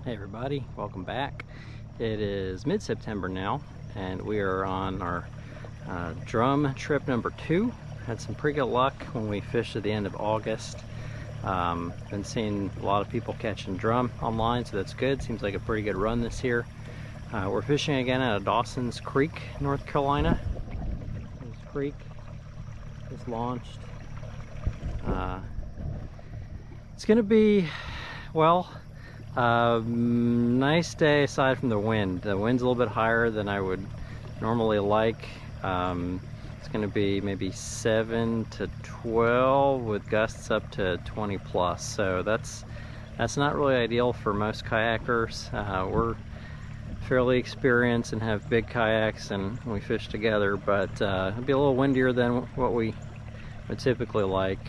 Hey everybody, welcome back. It is mid-September now, and we are on our drum trip number 2. Had some pretty good luck when we fished at the end of August. Been seeing a lot of people catching drum online, so that's good. Seems like a pretty good run this year. We're fishing again out of Dawson's Creek, North Carolina. This creek just launched. It's gonna be, well, nice day aside from the wind. The wind's a little bit higher than I would normally like. It's going to be maybe 7 to 12 with gusts up to 20 plus. So that's not really ideal for most kayakers. We're fairly experienced and have big kayaks and we fish together, but it'll be a little windier than what we would typically like.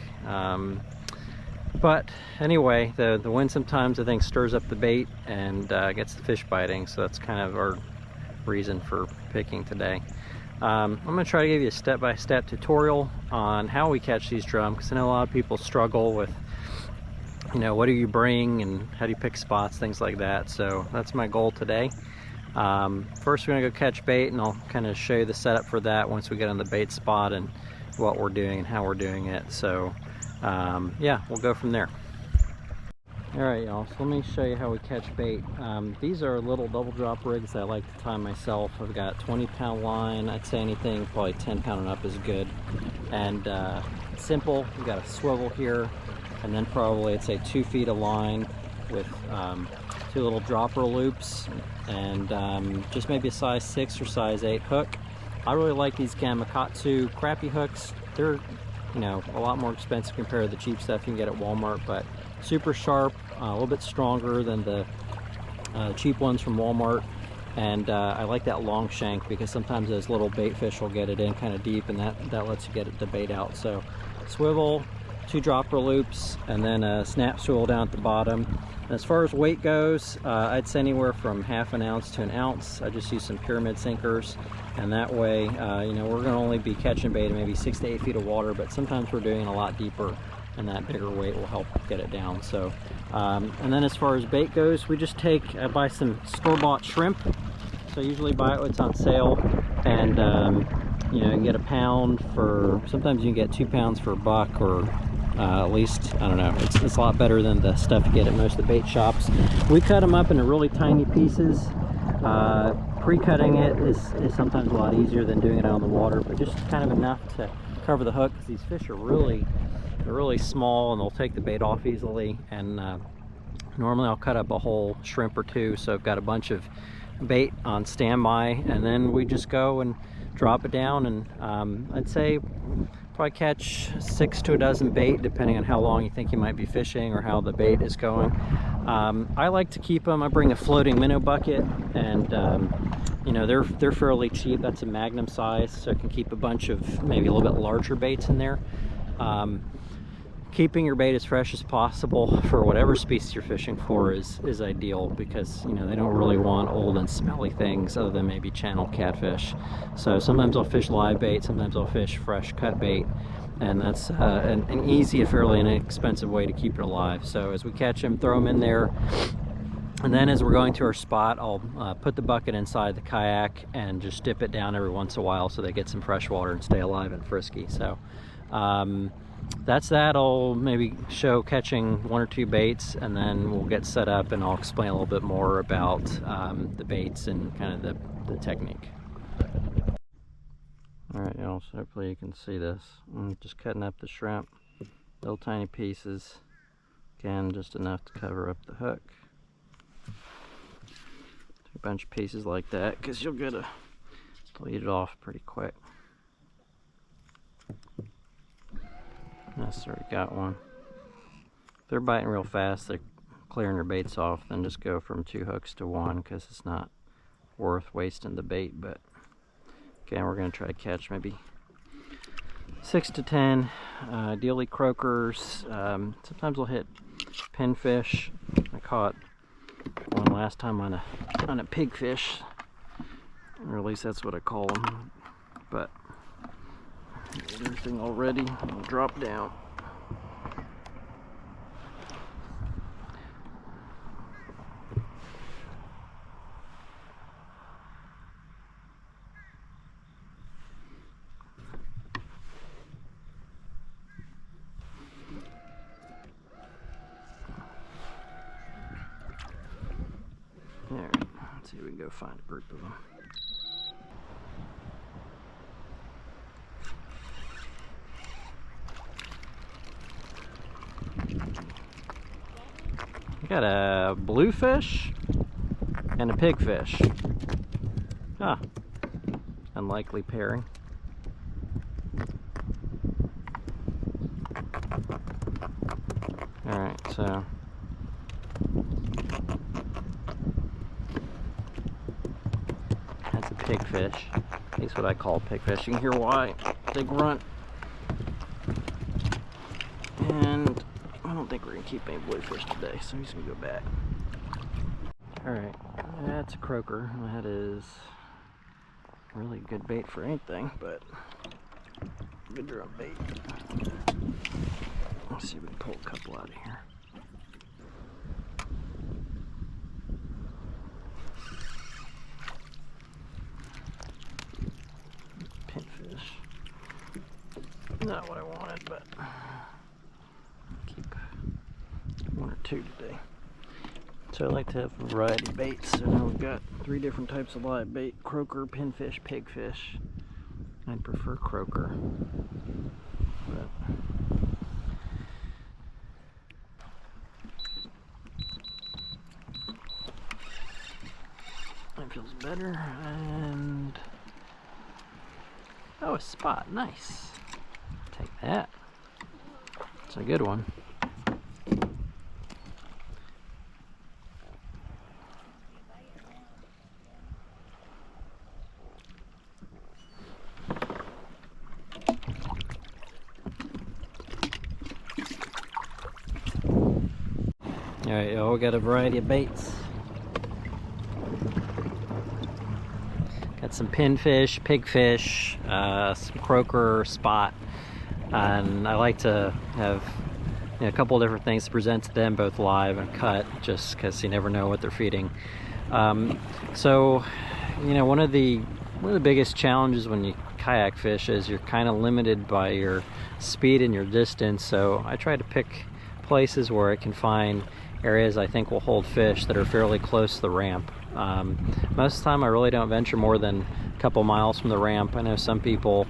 But anyway, the wind sometimes I think stirs up the bait and gets the fish biting, so that's kind of our reason for picking today. I'm going to try to give you a step-by-step tutorial on how we catch these drum, because I know a lot of people struggle with, you know, what do you bring and how do you pick spots, things like that. So that's my goal today. First we're going to go catch bait, and I'll kind of show you the setup for that once we get on the bait spot and what we're doing and how we're doing it. So yeah, we'll go from there. Alright y'all, so let me show you how we catch bait. These are little double drop rigs that I like to tie myself. I've got 20-pound line. I'd say anything probably 10-pound and up is good. And it's simple. We've got a swivel here, and then probably I'd say 2 feet of line with 2 little dropper loops, and just maybe a size 6 or size 8 hook. I really like these Gamakatsu crappie hooks. They're, you know, a lot more expensive compared to the cheap stuff you can get at Walmart, but super sharp, a little bit stronger than the cheap ones from Walmart. And I like that long shank because sometimes those little bait fish will get it in kind of deep, and that lets you get the bait out. So swivel, 2 dropper loops, and then a snap swivel down at the bottom. And as far as weight goes, I'd say anywhere from 1/2 ounce to 1 ounce. I just use some pyramid sinkers, and that way, you know, we're going to only be catching bait in maybe 6 to 8 feet of water, but sometimes we're doing it a lot deeper, and that bigger weight will help get it down. So, and then as far as bait goes, we just I buy some store-bought shrimp. So I usually buy it when it's on sale, and you know, you can get a pound for, sometimes you can get 2 pounds for $1, or at least, I don't know, it's a lot better than the stuff you get at most of the bait shops. We cut them up into really tiny pieces. Pre-cutting it is sometimes a lot easier than doing it out on the water, but just kind of enough to cover the hook, because these fish are really small and they'll take the bait off easily. And normally I'll cut up a whole shrimp or 2, so I've got a bunch of bait on standby, and then we just go and drop it down, and I'd say probably catch 6 to a dozen bait, depending on how long you think you might be fishing or how the bait is going. I like to keep them. I bring a floating minnow bucket, and you know, they're fairly cheap. That's a magnum size, so I can keep a bunch of maybe a little bit larger baits in there. Keeping your bait as fresh as possible for whatever species you're fishing for is ideal, because, you know, they don't really want old and smelly things other than maybe channel catfish. So sometimes I'll fish live bait, sometimes I'll fish fresh cut bait, and that's an easy and fairly inexpensive way to keep it alive. So as we catch them, throw them in there, and then as we're going to our spot, I'll put the bucket inside the kayak and just dip it down every once in a while so they get some fresh water and stay alive and frisky. So that's that. I'll maybe show catching 1 or 2 baits, and then we'll get set up and I'll explain a little bit more about the baits and kind of the technique. Alright y'all, so hopefully you can see this. I'm just cutting up the shrimp, little tiny pieces, again just enough to cover up the hook. A bunch of pieces like that, because you'll get to bleed it off pretty quick. Yes, already got one. If they're biting real fast, they're clearing your baits off, then just go from 2 hooks to 1, because it's not worth wasting the bait. But again, we're going to try to catch maybe 6 to 10, ideally croakers. Sometimes we'll hit pinfish. I caught one last time on a pigfish, or at least that's what I call them. But everything already, I'll drop down. Alright, let's see if we can go find a group of them. We got a bluefish and a pigfish. Ah, unlikely pairing. Alright, so that's a pigfish. At least what I call pigfish. You can hear why. They grunt. And I don't think we're gonna keep any bluefish today, so he's gonna go back. Alright, that's a croaker. That is really good bait for anything, but good drum bait. Let's see if we can pull a couple out of here. Pinfish. Not what I wanted, but keep one or two today. So I like to have a variety of baits. So now we've got 3 different types of live bait: croaker, pinfish, pigfish. I'd prefer croaker, but that feels better. And oh, a spot, nice. Take that. It's a good one. Alright, y'all, we got a variety of baits. Got some pinfish, pigfish, some croaker, spot, and I like to have a couple of different things to present to them, both live and cut, just because you never know what they're feeding. So, one of the biggest challenges when you kayak fish is you're kind of limited by your speed and your distance. So I try to pick places where I can find areas I think will hold fish that are fairly close to the ramp. Most of the time I really don't venture more than a couple miles from the ramp. I know some people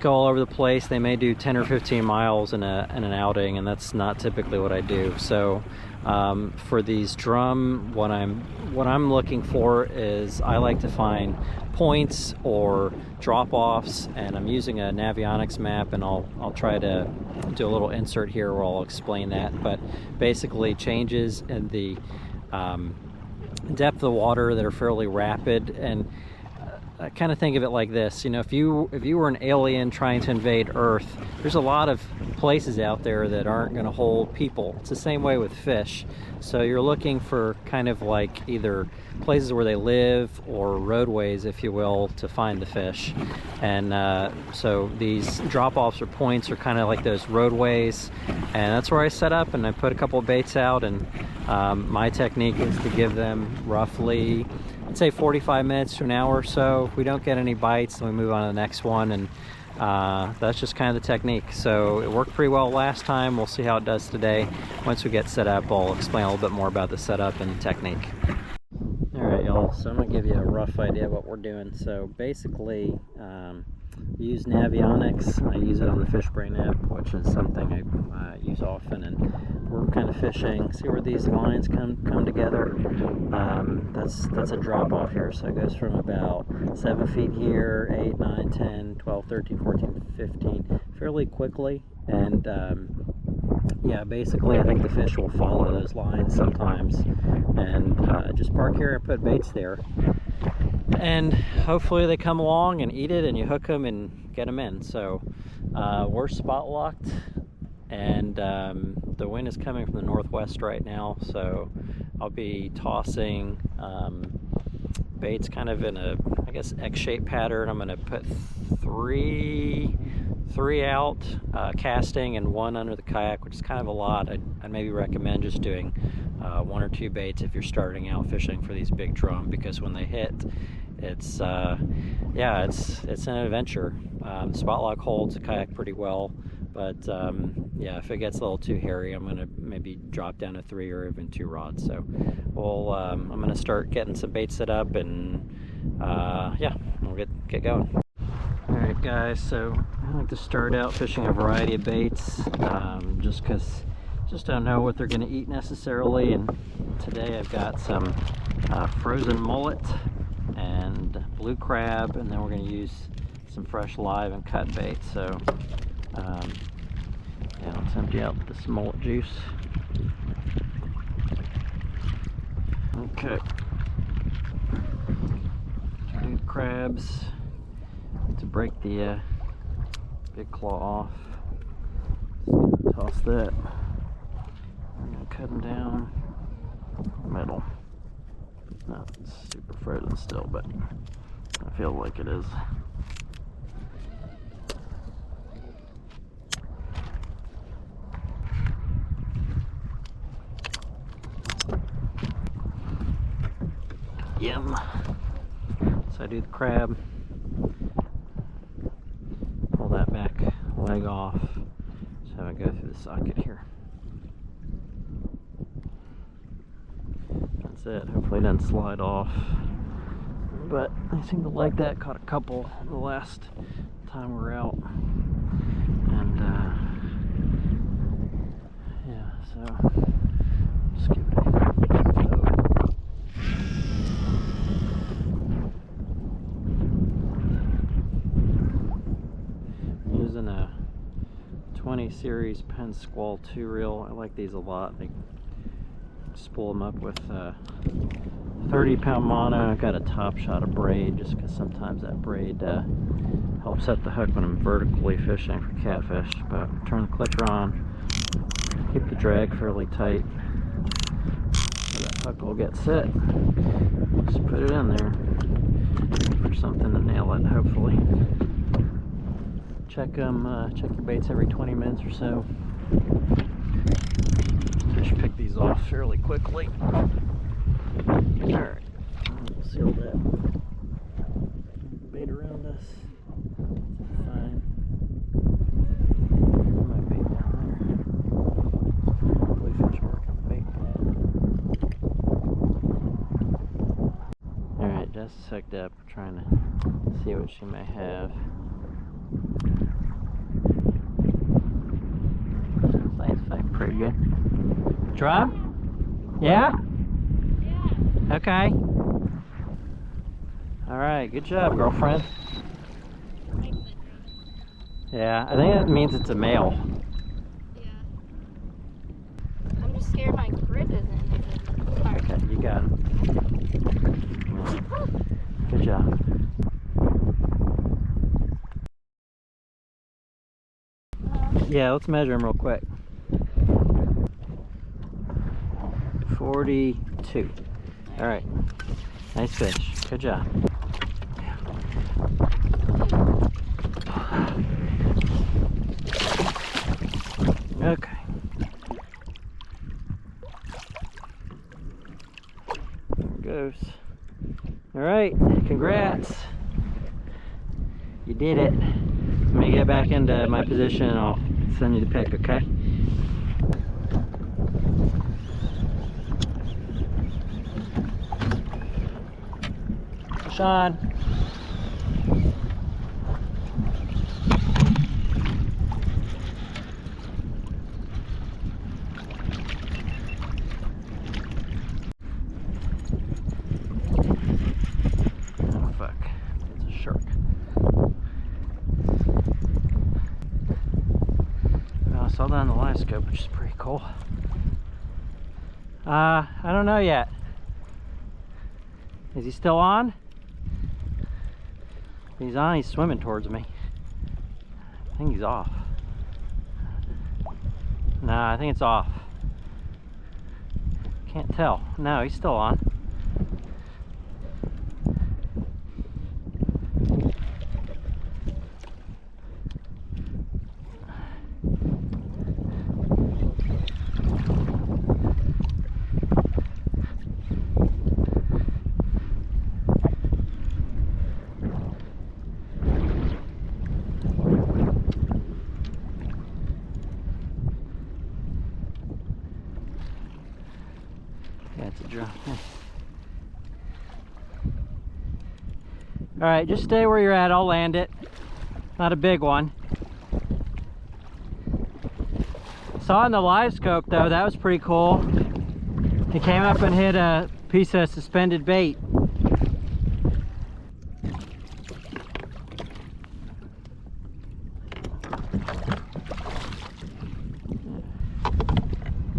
go all over the place. They may do 10 or 15 miles in an outing, and that's not typically what I do. So for these drum, what I'm looking for is I like to find points or drop-offs, and I'm using a Navionics map, and I'll try to do a little insert here where I'll explain that. But basically changes in the depth of the water that are fairly rapid. And I kind of think of it like this, if you were an alien trying to invade Earth, there's a lot of places out there that aren't going to hold people. It's the same way with fish. So you're looking for kind of like either places where they live or roadways, if you will, to find the fish. And so these drop-offs or points are kind of like those roadways, and that's where I set up, and I put a couple of baits out. And my technique is to give them roughly, I'd say 45 minutes to an hour or so. If we don't get any bites, then we move on to the next one, and that's just kind of the technique. So it worked pretty well last time. We'll see how it does today. Once we get set up, I'll explain a little bit more about the setup and the technique. Alright, y'all, so I'm going to give you a rough idea of what we're doing. So basically, use Navionics. I use it on the FishBrain app, which is something I use often, and we're kind of fishing. See where these lines come together? That's a drop off here, so it goes from about 7 feet here, 8, 9, 10, 12, 13, 14, 15, fairly quickly. And yeah, basically I think the fish will follow those lines sometimes, and just park here and put baits there, and hopefully they come along and eat it, and you hook them and get them in. So we're spot locked, and the wind is coming from the northwest right now, so I'll be tossing baits kind of in a, I guess, X-shaped pattern. I'm going to put three out casting and 1 under the kayak, which is kind of a lot. I'd maybe recommend just doing 1 or 2 baits if you're starting out fishing for these big drum, because when they hit, it's yeah, it's an adventure. Spot lock holds the kayak pretty well, But yeah, if it gets a little too hairy, I'm gonna maybe drop down to 3 or even 2 rods. So we'll I'm gonna start getting some bait set up, and yeah, we'll get going. All right, guys. So I like to start out fishing a variety of baits, just because just don't know what they're gonna eat necessarily. And today I've got some frozen mullet and blue crab, and then we're gonna use some fresh live and cut bait. So yeah, let's empty out this mullet juice. Okay. Do crabs to break the big claw off. Just toss that. I'm gonna cut them down middle. Not super frozen still, but I feel like it is. Yum. So I do the crab, pull that back leg off, just have it go through the socket here. That's it. Hopefully it doesn't slide off, but I seem to like that. Caught a couple the last time we were out, and yeah, so just give it a go. Using a 20 series Penn Squall 2 reel. I like these a lot. They spool them up with 30-pound mono. I've got a top shot of braid just because sometimes that braid helps set the hook when I'm vertically fishing for catfish. But turn the clicker on, keep the drag fairly tight so that hook will get set. Just put it in there for something to nail it, hopefully. Check your baits every 20 minutes or so. Fish pick these off fairly quickly. Alright, we'll seal that bait around us. Fine. My bait down there. Hopefully fish work on bait. Alright, Jess is hooked up, trying to see what she may have. Pretty good. Drum? Yeah? Yeah. Okay. Alright, good job, girlfriend. Yeah, I think that means it's a male. Yeah. I'm just scared my grip isn't. Right. Okay, you got it. Good job. Yeah, let's measure him real quick. 42. All right. Nice fish. Good job. Okay. There it goes. All right. Congrats. You did it. Let me get back into my position and I'll send you the pic, okay? Sean. Oh fuck, it's a shark. I saw that on the live scope, which is pretty cool. I don't know yet. Is he still on? He's on, he's swimming towards me. I think he's off. Nah, I think it's off. Can't tell. No, he's still on. Yeah, it's a drum. All right, just stay where you're at. I'll land it. Not a big one. Saw in the live scope though, that was pretty cool. He came up and hit a piece of suspended bait.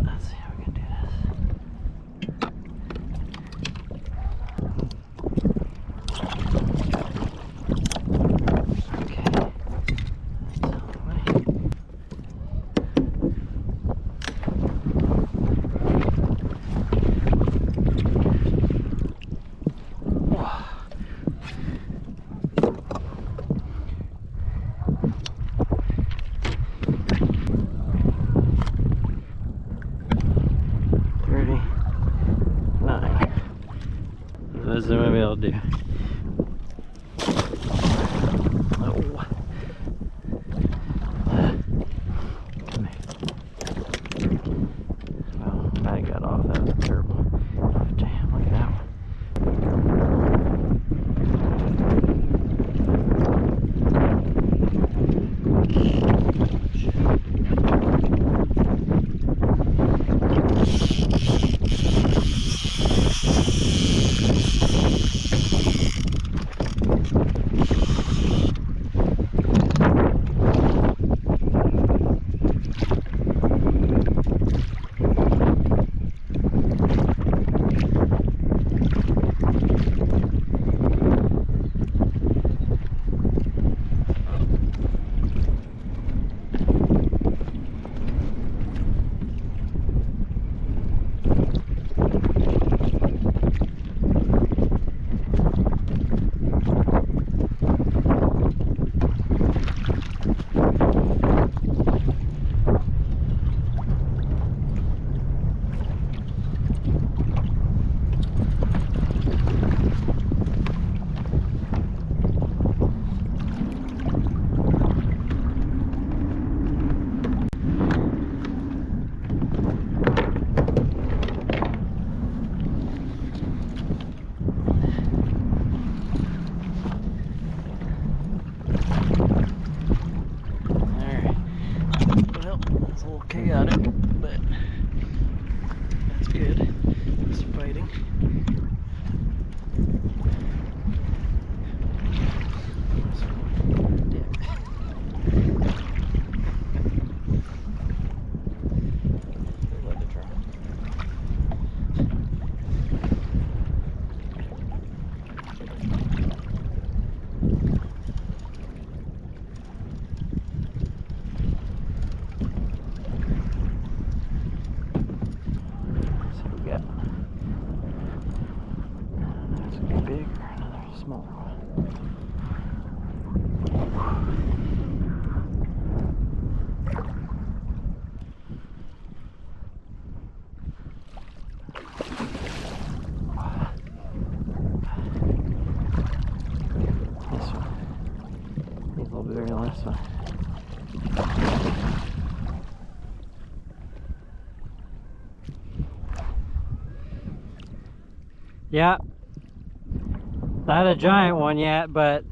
Let's see how we can do this. Okay. That's all the way. That's what I'm gonna be able to do. Oh. Well, I got off. That was terrible. Damn, look at that one. It's a little chaotic, but that's good. It's fighting. Let it drop. Big or another small one. This one. He's a little bit bigger than this one. Yeah. Not a giant one yet, but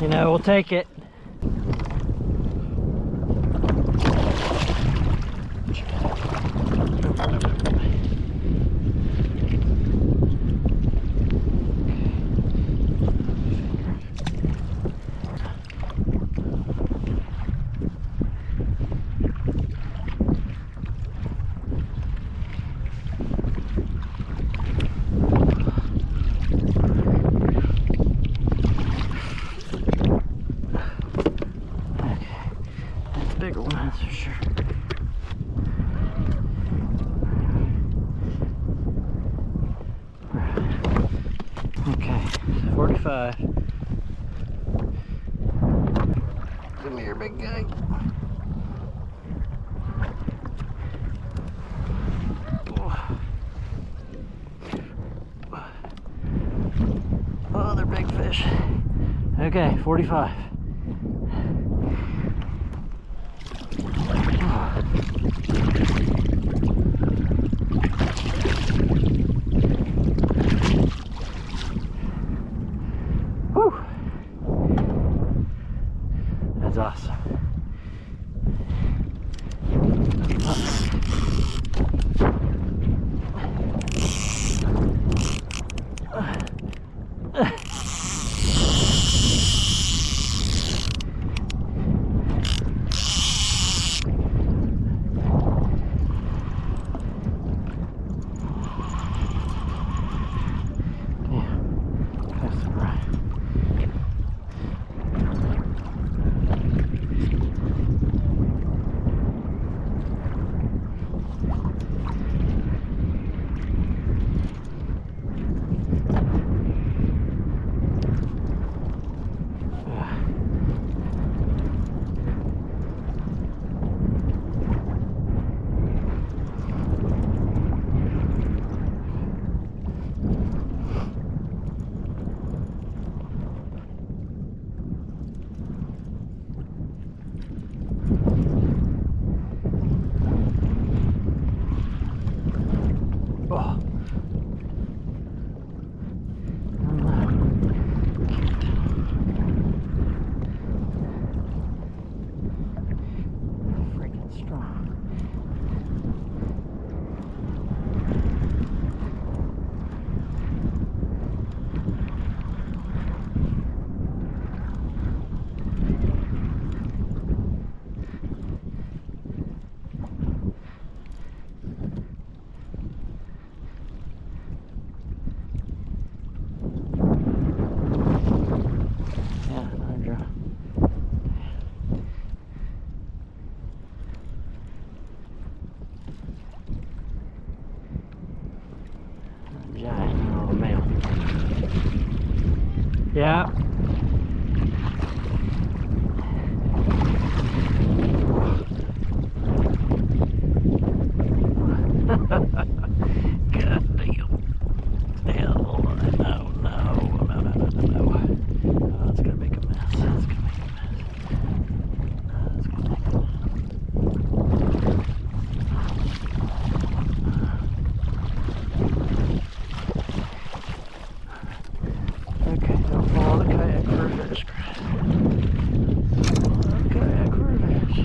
you know, we'll take it. Bigger one, that's for sure. Okay, 45. Come here, big guy. Oh, they're big fish. Okay, 45. Oh. Freaking strong. Yeah, no draw. Giant little male. Yeah. God damn. Hell, no, no, no, no, no, no, no. Oh, it's gonna make a mess. It's gonna make a mess. It's gonna make a mess. Okay, don't follow the kayak for a fish, Chris. Follow the kayak for a fish.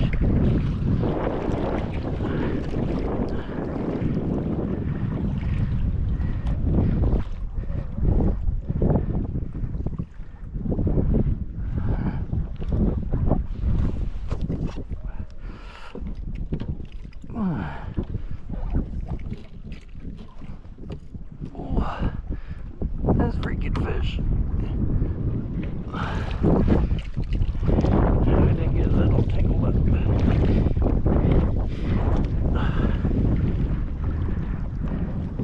Oh, that's freaking fish. I didn't get a little tangled up.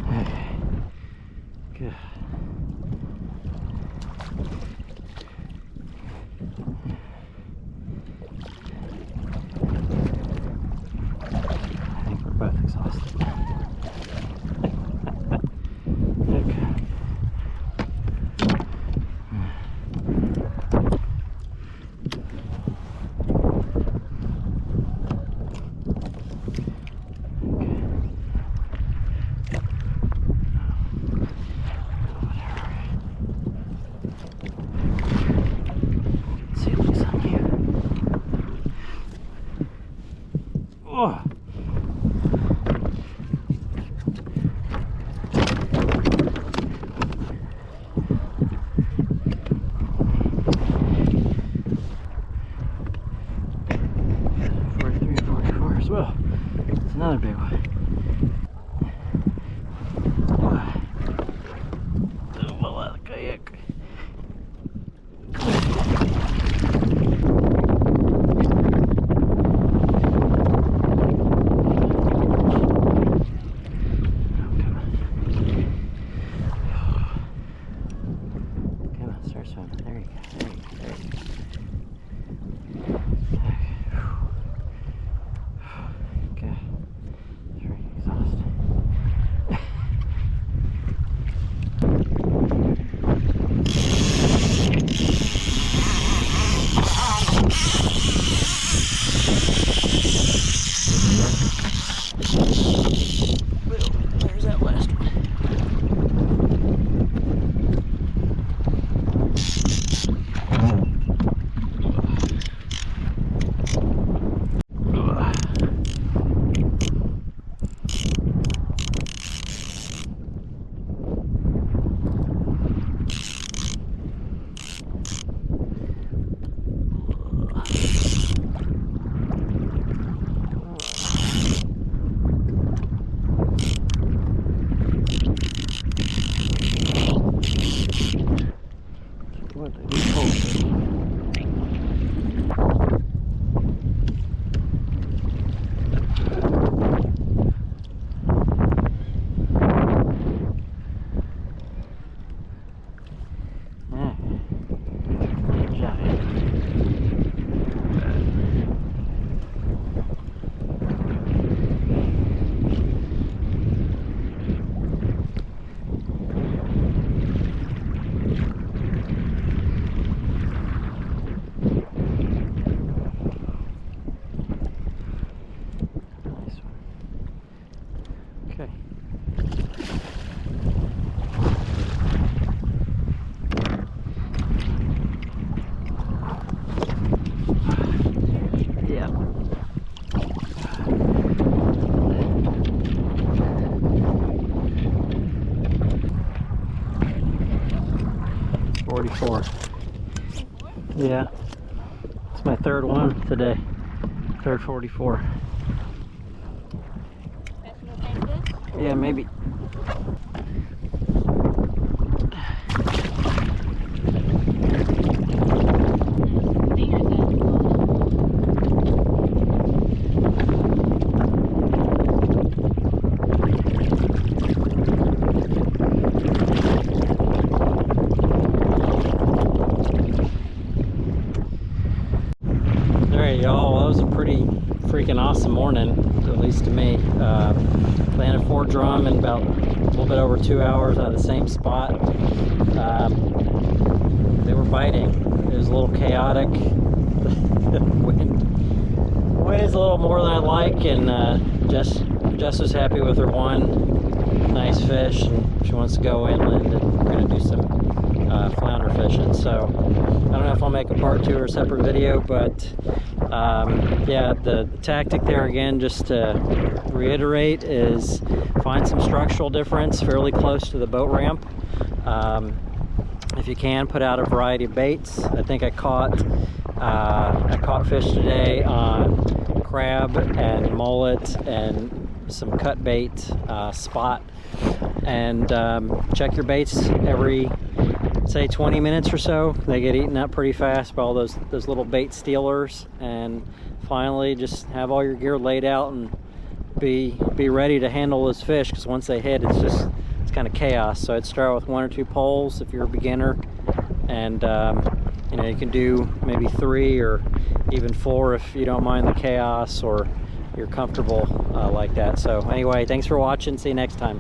Okay. Good. I think we're both exhausted. Okay. 44. Yeah. It's my third one today. Third 44. Yeah, maybe. Alright y'all, that was a pretty freaking awesome morning, at least to me. Landed 4 drum in about a little bit over 2 hours out of the same spot. They were biting. It was a little chaotic. Wind's a little more than I like, and Jess was happy with her one nice fish, and she wants to go inland, and we're going to do some flounder fishing. So I don't know if I'll make a part 2 or a separate video, but yeah, the tactic there again, just to reiterate, is find some structural difference fairly close to the boat ramp. If you can, put out a variety of baits. I think I caught fish today on crab and mullet and some cut bait, spot. And check your baits every, say, 20 minutes or so. They get eaten up pretty fast by all those little bait stealers. And finally, just have all your gear laid out and be ready to handle those fish, because once they hit, it's kind of chaos. So I'd start with 1 or 2 poles if you're a beginner, and you know, you can do maybe 3 or even 4 if you don't mind the chaos or you're comfortable like that. So anyway, thanks for watching. See you next time.